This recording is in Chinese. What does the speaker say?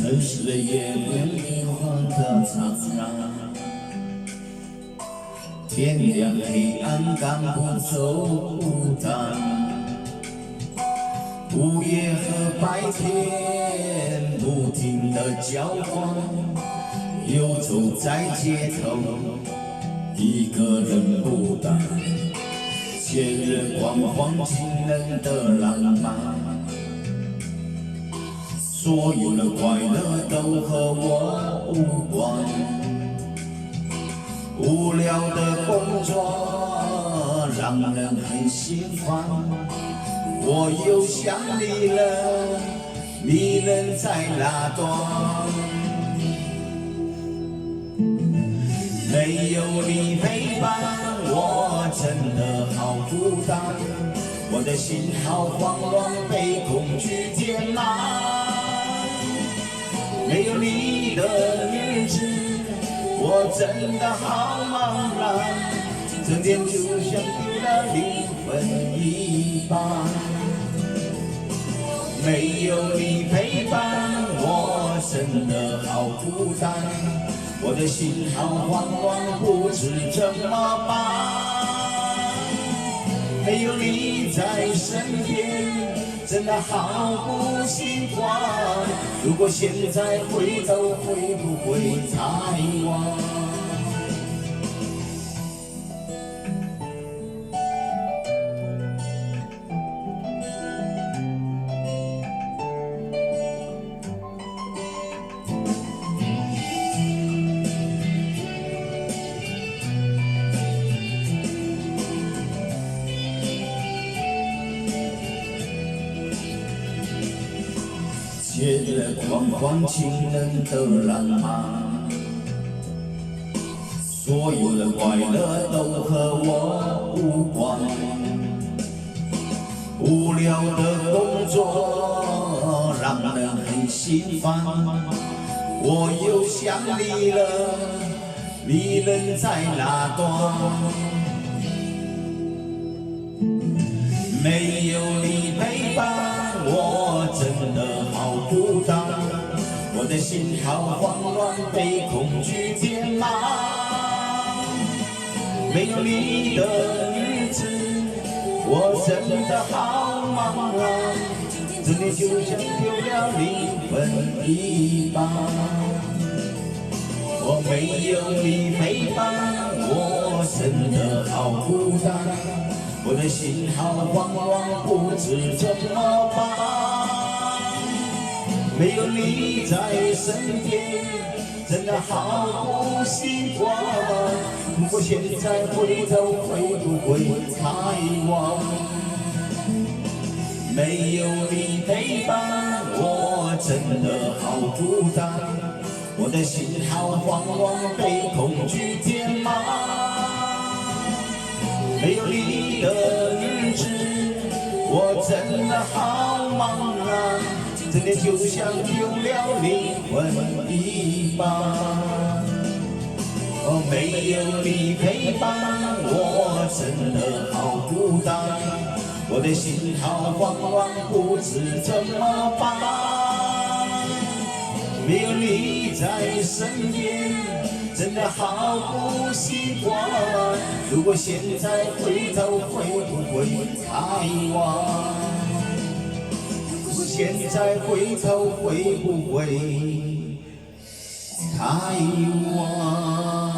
城市的夜变换的苍凉，天亮黑暗赶不走淡，午夜和白天不停的交换，游走在街头，一个人孤单，前人光环惊人的浪漫。 所有的快乐都和我无关，无聊的工作让人很心烦。我又想你了，你人在哪端？没有你陪伴，我真的好孤单，我的心好慌乱，被恐惧填满。 没有你的日子，我真的好茫然，整天就像丢了灵魂一般。没有你陪伴，我真的好孤单，我的心好慌乱，不知怎么办。没有你在身边。 真的好不习惯，如果现在回头，会不会太晚？借了狂欢情人的浪漫，所有的快乐都和我无关。无聊的工作让人很心烦，我又想你了，你人在哪端？没有你陪伴。 我真的好孤单，我的心好慌乱，被恐惧填满。没有你的日子，我真的好茫然，整天就像丢了灵魂一般。我没有你陪伴，我真的好孤单。 我的心好慌乱，不知怎么办。没有你在身边，真的好不习惯。如果现在回头，会不会太晚？没有你陪伴，我真的好孤单。我的心好慌乱，被恐惧填满。 没有你的日子，我真的好茫然，整天就像丢了灵魂一般。哦，没有你陪伴，我真的好孤单，我的心好慌乱，不知怎么办。没有你在身边。 真的好不习惯，如果现在回头，会不会太晚？如果现在回头，会不会太晚？